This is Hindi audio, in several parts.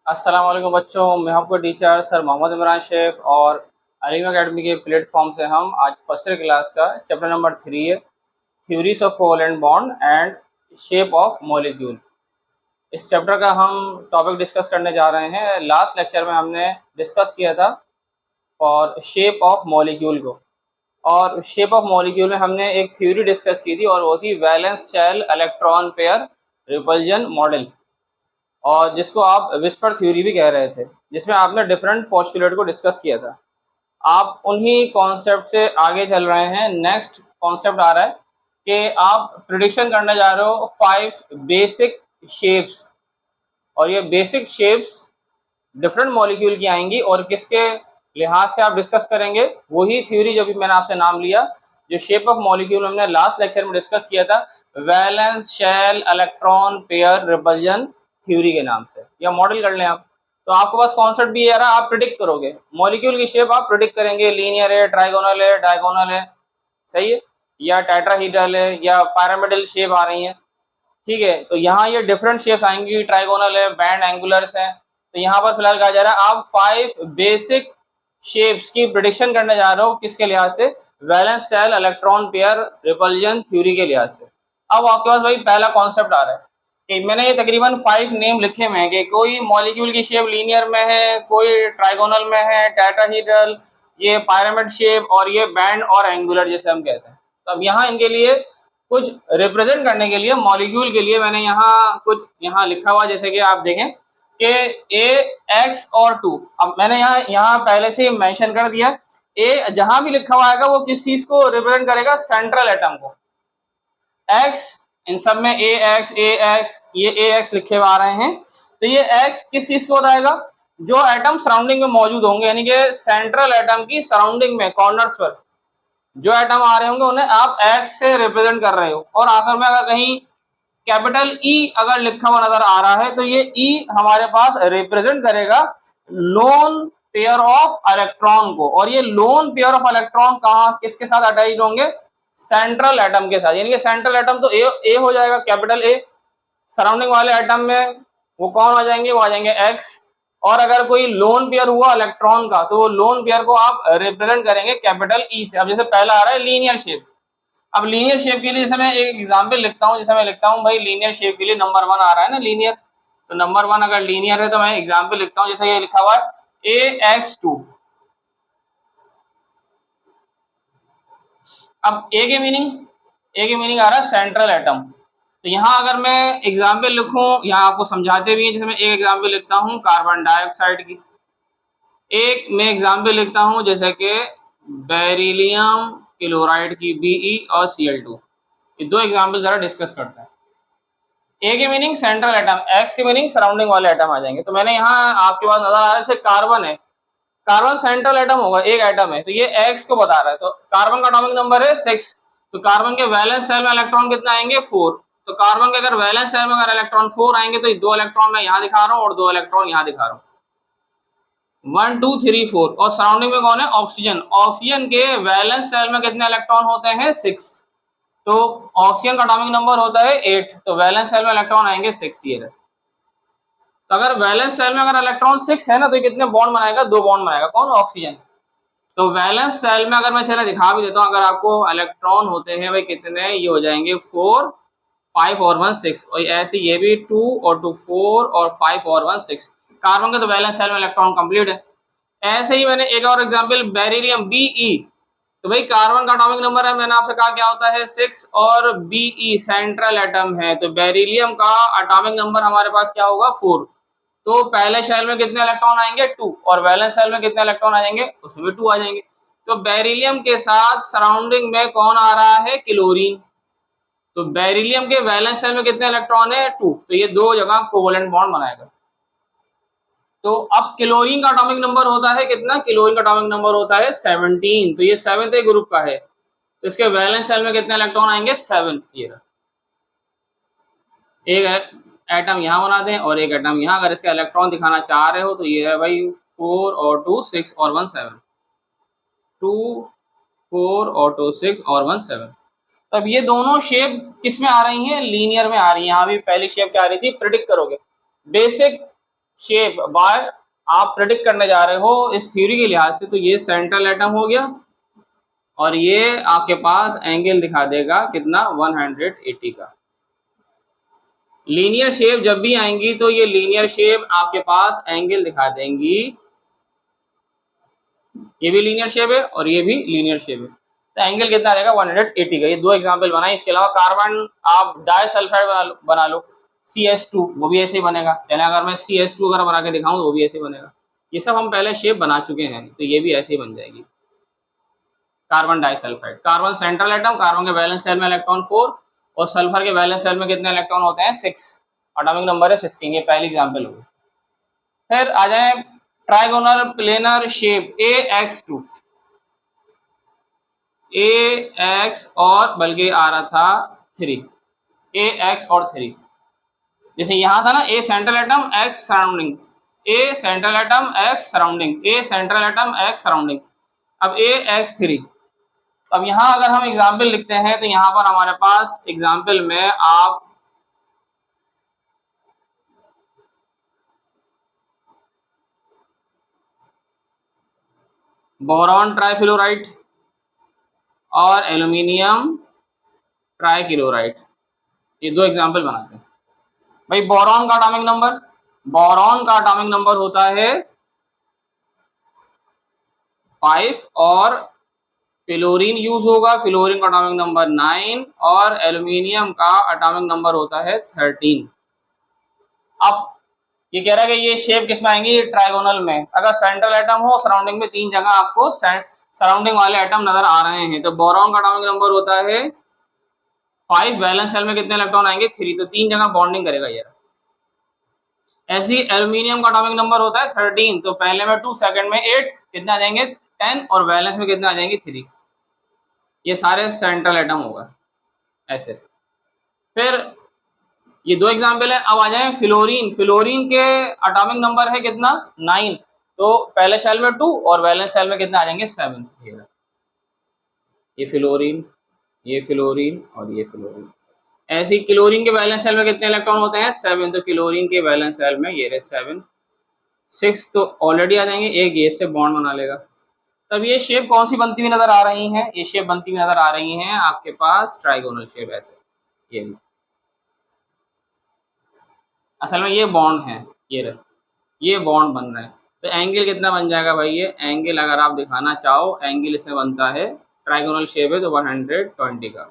अस्सलाम वालेकुम बच्चों, मैं आपको टीचर सर मोहम्मद इमरान शेख और अलीम एकेडमी के प्लेटफॉर्म से हम आज फर्स्ट ईयर क्लास का चैप्टर नंबर 3 है, theories of covalent bond and shape of molecule. इस चैप्टर का हम टॉपिक डिस्कस करने जा रहे हैं। लास्ट लेक्चर में हमने डिस्कस किया था और शेप ऑफ मॉलिक्यूल को, और शेप ऑफ मॉलिक्यूल में हमने एक थ्योरी डिस्कस की थी और वो थी valence shell electron pair repulsion model, और जिसको आप विस्पर थ्योरी भी कह रहे थे, जिसमें आपने डिफरेंट पोस्टुलेट को डिस्कस किया था। आप उन्हीं कॉन्सेप्ट से आगे चल रहे हैं। नेक्स्ट कॉन्सेप्ट आ रहा है कि आप प्रिडिक्शन करने जा रहे हो 5 बेसिक शेप्स, और ये बेसिक शेप्स डिफरेंट मॉलिक्यूल की आएंगी और किसके लिहाज से आप डिस्कस करेंगे, वही थ्योरी जो भी मैंने आपसे नाम लिया, जो शेप ऑफ मॉलिक्यूल हमने लास्ट लेक्चर में डिस्कस किया था, valence shell electron pair repulsion theory के नाम से, या मॉडल कर लें आप। तो आपके पास कॉन्सेप्ट भी है, आप प्रिडिक्ट करोगे मॉलिक्यूल की शेप, आप प्रिडिक्ट करेंगे लीनियर है, ट्राइगोनल है, डायगोनल है, सही है, या टेट्राहीड्रल है, या पिरामिडल शेप आ रही है। ठीक है, तो यहाँ ये डिफरेंट शेप्स आएंगी, ट्राइगोनल है, बैंड एंगुलर्स हैं। तो यहाँ पर फिलहाल कहा जा रहा है आप 5 बेसिक शेप्स की प्रिडिक्शन करने जा रहे हो, किसके लिहाज से, valence shell electron pair repulsion theory के लिहाज से। अब आपके पास भाई पहला कॉन्सेप्ट आ रहा है कि मैंने ये तकरीबन 5 नेम लिखे हुए हैं कि कोई मॉलिक्यूल की शेप लीनियर में है, कोई ट्राइगोनल में है, टेट्राहीड्रल, ये पिरामिड शेप, और ये बैंड और एंगुलर जिसे हम कहते हैं। तो अब यहाँ इनके लिए कुछ रिप्रेजेंट करने के लिए मॉलिक्यूल के लिए मैंने यहाँ कुछ यहाँ लिखा हुआ, जैसे कि आप देखें कि ए एक्स और 2। अब मैंने यहाँ पहले से मेंशन कर दिया, ए जहां भी लिखा हुआ आएगा वो किस चीज को रिप्रेजेंट करेगा, सेंट्रल एटम को। एक्स इन सब में ए एक्स, ये ए एक्स लिखे हुए आ रहे हैं, तो ये एक्स किस चीज को बताएगा, जो एटम सराउंडिंग में मौजूद होंगे, यानी कि सेंट्रल एटम की सराउंडिंग में कॉर्नर्स पर जो एटम आ रहे होंगे उन्हें आप एक्स से रिप्रेजेंट कर रहे हो। और आखिर में अगर कहीं कैपिटल ई अगर लिखा हुआ नजर आ रहा है तो ये ई हमारे पास रिप्रेजेंट करेगा लोन पेयर ऑफ इलेक्ट्रॉन को, और ये लोन पेयर ऑफ इलेक्ट्रॉन कहाँ किसके साथ अटैच होंगे, सेंट्रल एटम के साथ। यानी कि सेंट्रल एटम तो ए हो जाएगा, कैपिटल ए। सराउंडिंग वाले एटम में वो कौन आ जाएंगे, वो आ जाएंगे एक्स। और अगर कोई लोन पेयर हुआ इलेक्ट्रॉन का तो वो लोन पेयर को आप रिप्रेजेंट करेंगे कैपिटल ई से। अब जैसे पहला आ रहा है लीनियर शेप। अब लीनियर शेप के लिए जैसे मैं एक एग्जांपल लिखता हूं, जैसे मैं लिखता हूं भाई लीनियर शेप के लिए नंबर 1 आ रहा है ना लीनियर, तो नंबर 1 अगर लीनियर है तो मैं एग्जांपल लिखता हूं, जैसे ये लिखा हुआ है AX2। अब ए के मीनिंग आ रहा है सेंट्रल एटम। तो यहाँ अगर मैं एग्जाम्पल लिखूं, यहाँ आपको समझाते भी हैं, जैसे मैं एक एग्जाम्पल लिखता हूँ कार्बन डाइऑक्साइड की, एक मैं एग्जाम्पल लिखता हूँ जैसे कि बेरिलियम क्लोराइड की Be और Cl2। ये दो एग्जाम्पल जरा डिस्कस करते हैं। ए की मीनिंग सेंट्रल एटम, एक्स की मीनिंग सराउंडिंग वाले एटम आ जाएंगे। तो मैंने यहाँ आपके पास नजर आ रहा है जैसे कार्बन है, कार्बन सेंट्रल एटम होगा, एक एटम है, तो ये एक्स को बता रहा है। तो कार्बन का एटॉमिक नंबर है 6। तो कार्बन के वैलेंस सेल में इलेक्ट्रॉन कितना आएंगे, 4। तो कार्बन के अगर वैलेंस सेल में अगर इलेक्ट्रॉन 4 आएंगे तो 2 इलेक्ट्रॉन मैं यहाँ दिखा रहा हूँ और 2 इलेक्ट्रॉन यहाँ दिखा रहा हूँ, 1 2 3 4। और सराउंडिंग में कौन है, ऑक्सीजन। ऑक्सीजन के वैलेंस सेल में कितने इलेक्ट्रॉन होते हैं, 6। तो ऑक्सीजन का एटॉमिक नंबर होता है 8, तो वैलेंस सेल में इलेक्ट्रॉन आएंगे 6 ये है। तो अगर वैलेंस सेल में अगर इलेक्ट्रॉन 6 है ना, तो कितने बॉन्ड बनाएगा, 2 बॉन्ड बनाएगा, कौन, ऑक्सीजन। तो वैलेंस सेल में अगर मैं चला दिखा भी देता हूँ, अगर आपको इलेक्ट्रॉन होते हैं भाई कितने, ये हो जाएंगे 4 5 और 1 6, और ऐसे ये भी 2 और 2 4 और 5 और 1 6। कार्बन के तो वैलेंस सेल में इलेक्ट्रॉन कंप्लीट है। ऐसे ही मैंने एक और एग्जांपल बेरिलियम Be, तो भाई कार्बन का एटॉमिक नंबर है, मैंने आपसे कहा क्या होता है 6, और Be सेंट्रल एटम है, तो बेरिलियम का एटॉमिक नंबर हमारे पास क्या होगा, 4। तो पहले शेल में कितने इलेक्ट्रॉन आएंगे, 2, और वैलेंस शेल में कितने इलेक्ट्रॉन आ जाएंगे, उसमें 2 आ जाएंगे। तो बेरिलियम के साथ सराउंडिंग में कौन आ रहा है, क्लोरीन। तो बेरिलियम के वैलेंस शेल में कितने इलेक्ट्रॉन है, 2, तो ये 2 जगह कोवेलेंट बॉन्ड बनाएगा। तो अब क्लोरीन का एटॉमिक नंबर होता है कितना, क्लोरीन का एटॉमिक नंबर होता है 17, तो ये 7th ग्रुप का है, तो इसके वैलेंस शेल में कितने इलेक्ट्रॉन आएंगे, 7। ये एक एटम यहाँ बना दें और एक एटम यहाँ, अगर इसका इलेक्ट्रॉन दिखाना चाह रहे हो तो ये है भाई 4 और 2 6 और 1 7, 2 4 और 2 6 और 1 7। तब ये दोनों शेप किस में आ रही हैं, लीनियर में आ रही है। यहाँ भी पहली शेप क्या आ रही थी, प्रिडिक्ट करोगे बेसिक शेप बाय आप प्रेडिक्ट करने जा रहे हो इस थ्योरी के लिहाज से, तो ये सेंट्रल एटम हो गया और ये आपके पास एंगल दिखा देगा कितना 180 का। लीनियर शेप जब भी आएंगी तो ये लीनियर शेप आपके पास एंगल दिखा देंगी, ये भी लीनियर शेप है और ये भी लीनियर शेप है, तो एंगल कितना रहेगा 180 का। ये दो एग्जांपल बनाए। इसके अलावा कार्बन आप डाइसल्फाइड बना लो CS2, वो भी ऐसे ही बनेगा। चले अगर मैं CS2 अगर बना के दिखाऊं तो वो भी ऐसे बनेगा। ये सब हम पहले शेप बना चुके हैं, तो ये भी ऐसे ही बन जाएगी carbon disulphide. Carbon central atom, carbon के वैलेंस शेल में इलेक्ट्रॉन 4 और सल्फर के वैलेंस शेल में कितने इलेक्ट्रॉन होते हैं 6, एटॉमिक नंबर है 16। ये पहली एग्जांपल होगी। फिर आ जाए trigonal planar shape AX2, AX और बल्कि आ रहा था 3, AX और 3। जैसे यहाँ था ना A central atom X surrounding, A central atom X surrounding, A central atom X surrounding, अब AX3। अब यहाँ अगर हम एग्जाम्पल लिखते हैं तो यहाँ पर हमारे पास एग्जाम्पल में आप बोरॉन ट्राइफ्लोराइड और एल्यूमिनियम ट्राइक्लोराइड, ये दो एग्जाम्पल बनाते हैं। भाई बोरॉन का एटॉमिक नंबर, बोरॉन का एटॉमिक नंबर होता है 5 और फ्लोरीन यूज होगा, फ्लोरीन का एटॉमिक नंबर 9 और एल्यूमिनियम का एटॉमिक नंबर होता है 13। अब ये कह रहा है कि ये शेप किस में आएंगी ट्राइगोनल में। अगर सेंट्रल एटम हो सराउंडिंग में 3 जगह आपको सराउंडिंग वाले एटम नजर आ रहे हैं, तो बोरॉन का एटॉमिक नंबर होता है 5, वैलेंस शेल में कितने इलेक्ट्रॉन आएंगे 3, तो 3 जगह बॉन्डिंग करेगा ये। ऐसे ही एल्यूमिनियम का एटॉमिक नंबर होता है 13, तो पहले में 2, सेकंड में 8, कितने आ जाएंगे 10 और वैलेंस में कितने आ जाएंगे 3। ये सारे सेंट्रल एटम होगा ऐसे। फिर ये दो एग्जाम्पल है। अब आ जाए फ्लोरीन, फ्लोरीन के एटॉमिक नंबर है कितना 9, तो पहले शेल में 2 और वैलेंस शेल में कितने आ जाएंगे 7। ये फ्लोरीन, ये फ्लोरीन और ये फ्लोरीन। ऐसे ही क्लोरीन के वैलेंस शेल में कितने इलेक्ट्रॉन होते हैं 7, तो क्लोरीन के वैलेंस शेल में ये रहे 7, 6 तो ऑलरेडी आ जाएंगे, एक ये से बॉन्ड बना लेगा। तब ये शेप कौन सी बनती हुई नजर आ रही हैं, ये शेप बनती हुई नजर आ रही हैं आपके पास ट्राइगोनल शेप ऐसे। ये भी असल में ये बॉन्ड है, ये रहे, ये बॉन्ड बन रहा है। तो एंगल कितना बन जाएगा भाई, ये एंगल अगर आप दिखाना चाहो एंगल इसमें बनता है, ट्राइगोनल शेप है तो 120 का,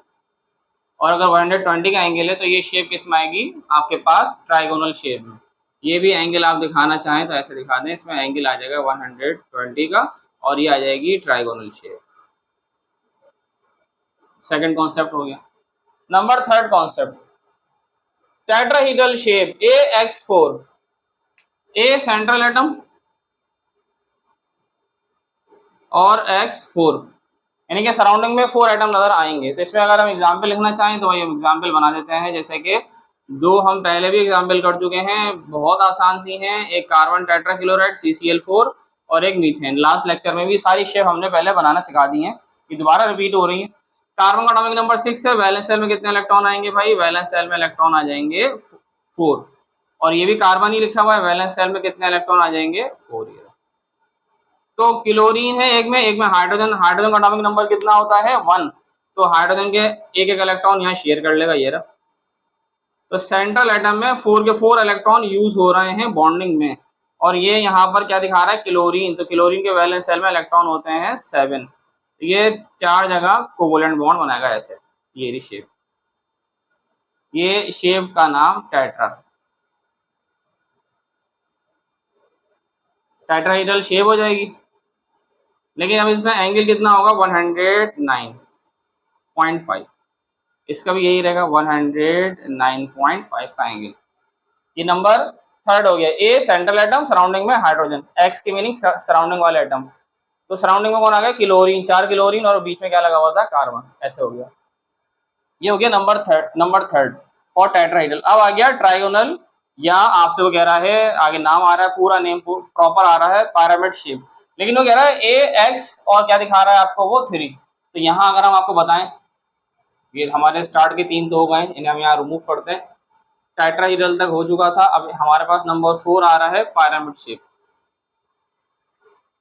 और अगर 120 का एंगल है तो ये शेप किस में आएगी आपके पास ट्राइगोनल शेप में। ये भी एंगल आप दिखाना चाहें तो ऐसे दिखा दें, इसमें एंगल आ जाएगा 120 का और ये आ जाएगी ट्राइगोनल शेप। सेकंड कॉन्सेप्ट हो गया। Number third concept tetrahedral shape AX4, A central atom और X4, यानी कि सराउंडिंग में 4 एटम नजर आएंगे। तो इसमें अगर हम एग्जाम्पल लिखना चाहें तो वही हम एग्जाम्पल बना देते हैं, जैसे कि दो हम पहले भी एग्जाम्पल कर चुके हैं, बहुत आसान सी हैं। एक कार्बन टेट्राक्लोराइड CCl4 और एक मीथेन। लास्ट लेक्चर में भी सारी शेप हमने पहले बनाना सिखा दी है, ये दोबारा रिपीट हो रही है। कार्बन का एटॉमिक नंबर 6 है, वैलेंस शेल में कितने इलेक्ट्रॉन आएंगे भाई, वैलेंस शेल में इलेक्ट्रॉन आ जाएंगे 4, और ये भी कार्बन ही लिखा हुआ है, वैलेंस शेल में कितने इलेक्ट्रॉन आ जाएंगे 4। तो क्लोरीन है एक में हाइड्रोजन, हाइड्रोजन का एटॉमिक नंबर कितना होता है 1, तो हाइड्रोजन के एक एक इलेक्ट्रॉन यहाँ शेयर कर लेगा ये रहा। तो सेंट्रल एटम में 4 के 4 इलेक्ट्रॉन यूज हो रहे हैं बॉन्डिंग में, और ये यहाँ पर क्या दिखा रहा है क्लोरीन, तो क्लोरीन के वैलेंस शेल में इलेक्ट्रॉन होते हैं 7, तो ये 4 जगह कोवलेंट बॉन्ड बनाएगा ऐसे। ये शेप, ये शेप का नाम टेट्राहेड्रल शेप हो जाएगी। लेकिन अब इसमें एंगल कितना होगा 109.5, इसका भी यही रहेगा 109.5 का एंगल। ये नंबर थर्ड हो गया। ए सेंट्रल एटम सराउंडिंग में हाइड्रोजन, एक्स की मीनिंग सराउंडिंग वाले एटम, तो सराउंडिंग में कौन आ गया क्लोरीन, 4 क्लोरीन और बीच में क्या लगा हुआ था कार्बन, ऐसे हो गया। ये हो गया नंबर थर्ड और टेट्राहेड्रल। अब आ गया ट्राइगोनल, या आपसे वो कह रहा है आगे नाम आ रहा है, पूरा नेम प्रॉपर आ रहा है पिरामिड शेप, लेकिन वो कह रहा है AX और क्या दिखा रहा है आपको वो 3। तो यहाँ अगर हम आपको बताएं, ये हमारे स्टार्ट के 3 तो हो गए, इन्हें हम यहाँ रिमूव करते हैं। टेट्राहीड्रल तक हो चुका था, अब हमारे पास नंबर 4 आ रहा है पिरामिड शेप,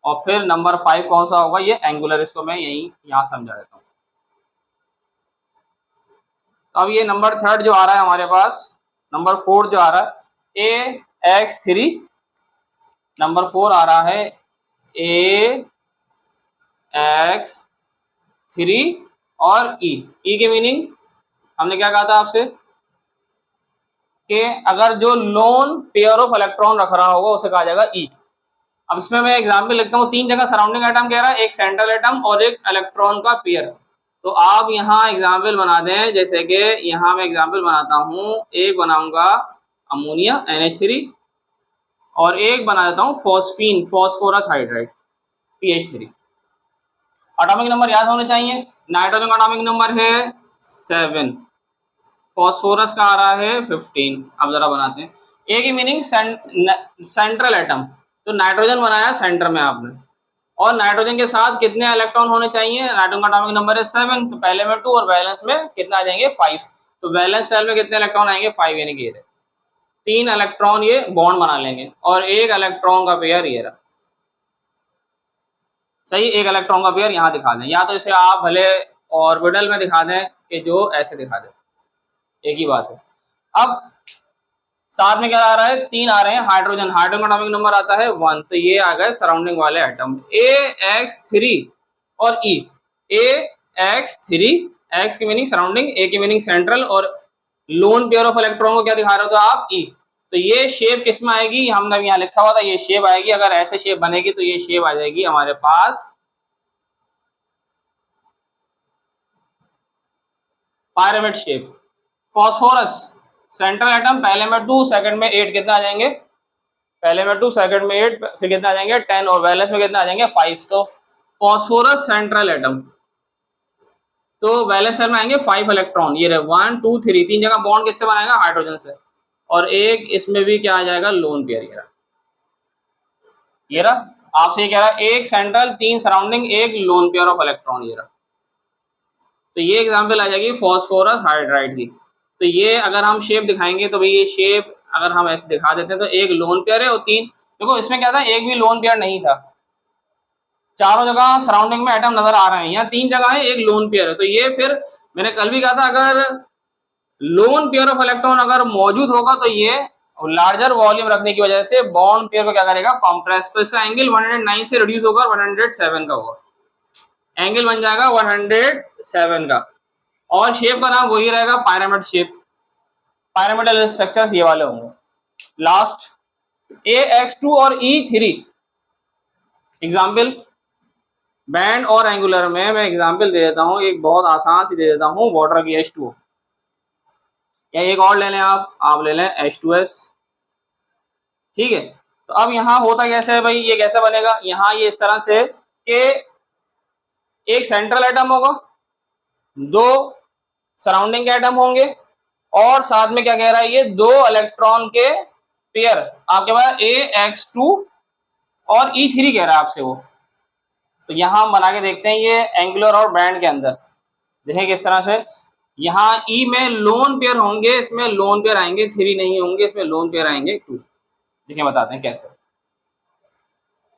और फिर नंबर 5 कौन सा होगा, ये एंगुलर, इसको मैं यहाँ समझा देता हूँ। तो अब ये नंबर 3 जो आ रहा है हमारे पास, नंबर 4 जो आ रहा है AX3, नंबर 4 आ रहा है AX3 और E की मीनिंग हमने क्या कहा था आपसे कि अगर जो लोन पेयर ऑफ इलेक्ट्रॉन रख रहा होगा उसे कहा जाएगा E। अब इसमें मैं एग्जाम्पल लिखता हूँ, 3 जगह सराउंडिंग एटम कह रहा है, एक सेंट्रल एटम और एक इलेक्ट्रॉन का पेयर। तो आप यहाँ एग्जाम्पल बना दें, जैसे कि यहाँ मैं एग्जाम्पल बनाता हूँ, एक बनाऊंगा अमोनिया NH3 और एक बना देता हूँ phosphine phosphorus hydride PH3। Atomic number याद होने चाहिए, नाइट्रोजन का एटॉमिक नंबर है 7, फॉस्फोरस का आ रहा है 15। अब जरा बनाते हैं, ए की मीनिंग सेंट्रल एटम, तो नाइट्रोजन बनाया सेंटर में आपने, और नाइट्रोजन के साथ कितने इलेक्ट्रॉन होने चाहिए, नाइट्रोजन का एटॉमिक नंबर है 7, तो पहले में 2 और बैलेंस में कितना आ जाएंगे 5, तो बैलेंस सेल में कितने इलेक्ट्रॉन आएंगे 5, यानी कि 3 इलेक्ट्रॉन ये बॉन्ड बना लेंगे और एक इलेक्ट्रॉन का पेयर ये रहा, सही, एक इलेक्ट्रॉन का पेयर यहाँ दिखा दें, या तो इसे आप भले ऑर्बिटल में दिखा दें कि जो ऐसे दिखा दें, एक ही बात है। अब साथ में क्या आ रहा है, 3 आ रहे हैं हाइड्रोजन, हाइड्रोजन का एटॉमिक नंबर आता है 1, तो ये आ गए सराउंडिंग वाले एटम AX3 और E। AX3, X की मीनिंग सराउंडिंग, A की मीनिंग सेंट्रल, और लोन पेयर ऑफ इलेक्ट्रॉन को क्या दिखा रहे हो तो आप E। तो ये शेप किस में आएगी, हमने यहाँ लिखा हुआ था, ये शेप आएगी, अगर ऐसे शेप बनेगी तो ये शेप आ जाएगी हमारे पास pyramid shape. Phosphorus central atom, पहले में 2 सेकंड में 8, कितना आ जाएंगे, पहले में 2 सेकंड में 8, फिर कितना आ जाएंगे 10, और वैलेंस में कितना आ जाएंगे 5, तो फॉस्फोरस सेंट्रल एटम, तो वैलेंस सेल में आएंगे 5 इलेक्ट्रॉन, ये रहे 1 2 3, 3 जगह बॉन्ड किससे बनाएगा हाइड्रोजन से, और एक इसमें भी क्या आ जाएगा लोन पेयर, ये रहा आपसे ये कह रहा है एक सेंट्रल 3 सराउंडिंग एक लोन पेयर ऑफ इलेक्ट्रॉन, ये रहा। तो ये एग्जांपल आ जाएगी फॉस्फोरस हाइड्राइड की। तो ये अगर हम शेप दिखाएंगे तो भाई ये शेप अगर हम ऐसे दिखा देते हैं तो एक लोन पेयर है और 3, देखो इसमें क्या था एक भी लोन पेयर नहीं था, चारों जगह सराउंडिंग में एटम नजर आ रहे हैं, यहाँ 3 जगह है एक लोन पेयर है। तो ये फिर मैंने कल भी कहा था अगर लोन पेयर ऑफ इलेक्ट्रॉन अगर मौजूद होगा तो ये लार्जर वॉल्यूम रखने की वजह से बॉन्ड पेयर को क्या करेगा कॉम्प्रेस, तो इसका एंगल 109 से रिड्यूस होगा 107 का होगा, एंगल बन जाएगा 107 का, और शेप का नाम वही रहेगा पिरामिड शेप, पिरामिडल स्ट्रक्चर्स ये वाले होंगे। लास्ट AX2 और E3 एग्जाम्पल, बैंड और एंगुलर में मैं एग्जाम्पल दे देता हूँ, एक बहुत आसान सी दे देता हूँ, वाटर की H2O, या एक और ले लें आप ले लें H2S, ठीक है। तो अब यहाँ होता कैसे है भाई, ये कैसे बनेगा, यहाँ ये इस तरह से कि एक सेंट्रल एटम होगा, 2 सराउंडिंग एटम होंगे, और साथ में क्या कह रहा है ये 2 इलेक्ट्रॉन के पेयर आपके पास AX2 और E3 कह रहा है आपसे वो। तो यहाँ हम बना के देखते हैं ये एंगुलर और बैंड के अंदर, देखें किस तरह से, यहाँ E में लोन पेयर होंगे, इसमें लोन पेयर आएंगे 3 नहीं होंगे, इसमें लोन पेयर आएंगे 2, देखिए बताते हैं कैसे।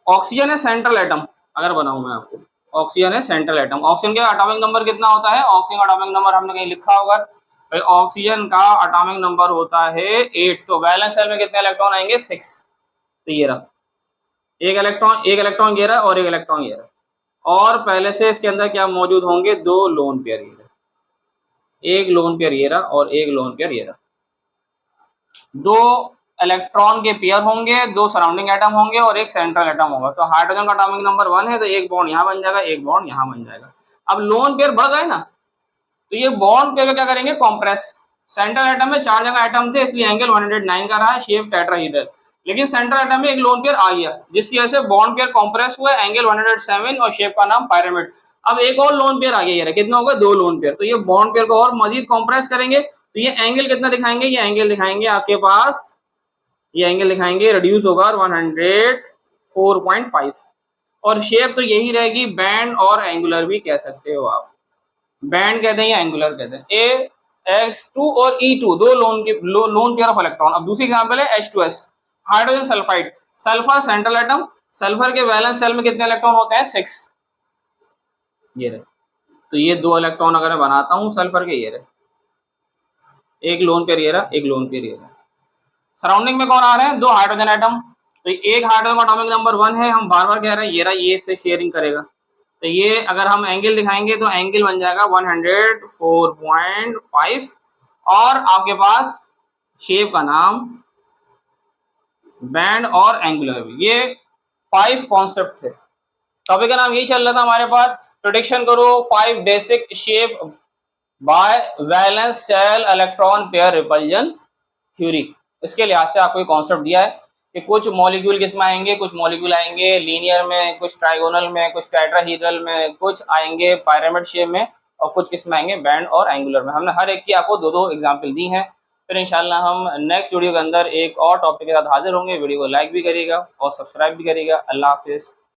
ऑक्सीजन है सेंट्रल एटम, अगर बनाऊं मैं आपको, ऑक्सीजन है सेंट्रल एटम, ऑक्सीजन का एटॉमिक नंबर कितना होता है, ऑक्सीजन का एटॉमिक नंबर हमने कहीं लिखा होगा भाई, ऑक्सीजन का एटॉमिक नंबर होता है 8, तो वैलेंस शेल में कितने इलेक्ट्रॉन आएंगे 6, तो ये रहा एक इलेक्ट्रॉन ये रहा और एक इलेक्ट्रॉन ये रहा, और पहले से इसके अंदर क्या मौजूद होंगे 2 लोन पेयर, ये रहा एक लोन पेयर ये रहा और एक लोन पेयर ये रहा, 2 इलेक्ट्रॉन के पेयर होंगे, 2 सराउंडिंग एटम होंगे और एक सेंट्रल एटम होगा। तो हाइड्रोजन का एटॉमिक नंबर 1 है, तो एक बॉन्ड यहाँ बन जाएगा, एक बॉन्ड यहाँ बन जाएगा। अब लोन पेयर बढ़ गए ना, तो ये बॉन्ड पेयर क्या करेंगे कॉम्प्रेस, सेंट्रल एटम में 4 जगह एटम थे इसलिए एंगल 109 का रहा है, शेप टेट्राहीड्रल, लेकिन सेंट्रल एटम में एक लोन पेयर आ गया जिसकी वजह से बॉन्ड पेयर कॉम्प्रेस हुआ, एंगल 107 और शेप का नाम पिरामिड। अब एक और लोन पेयर आ गया, ये कितना होगा 2 लोन पेयर, तो ये बॉन्ड पेयर को और मजीद कॉम्प्रेस करेंगे, तो ये एंगल कितना दिखाएंगे, ये एंगल दिखाएंगे आपके पास, ये एंगल दिखाएंगे रिड्यूस होगा 104.5, और शेप तो यही रहेगी, बैंड और एंगुलर भी कह सकते हो आप, बैंड कहते हैं या एंगुलर कहते हैं। X2 और E2 दो लोन पेयर ऑफ इलेक्ट्रॉन। अब दूसरी एग्जांपल है H2S, hydrogen sulphide, sulphur central atom, sulphur के वैलेंस शेल में कितने इलेक्ट्रॉन होते हैं? 6। ये रहे, तो ये 2 इलेक्ट्रॉन अगर मैं बनाता हूं सल्फर के, ये रहे, एक लोन पेयर ये रहा, एक लोन पेयर ये रहा। सराउंडिंग में कौन आ रहे हैं? 2 हाइड्रोजन एटम, तो एक हाइड्रोजन एटॉमिक नंबर 1 है, हम बार बार कह रहे हैं ये रहा, ये से शेयरिंग करेगा, तो ये अगर हम एंगल दिखाएंगे तो एंगल बन जाएगा 104.5, और आपके पास शेप का नाम बैंड और एंगुलर। ये 5 कॉन्सेप्ट थे, टॉपिक का नाम यही चल रहा था हमारे पास, प्रोडिक्शन करो 5 basic shape by valence shell electron pair repulsion theory. इसके लिहाज से आपको एक कॉन्सेप्ट दिया है कि कुछ मॉलिक्यूल किसमें आएंगे, कुछ मॉलिक्यूल आएंगे लीनियर में, कुछ ट्राइगोनल में, कुछ टेट्राहीड्रल में, कुछ आएंगे पिरामिड शेप में, और कुछ किसमें आएंगे? बैंड और एंगुलर में। हमने हर एक की आपको 2-2 एग्जाम्पल दी हैं। फिर इंशाल्लाह हम नेक्स्ट वीडियो के अंदर एक और टॉपिक के साथ हाजिर होंगे। वीडियो को लाइक भी करिएगा और सब्सक्राइब भी करिएगा। अल्लाह हाफिज़।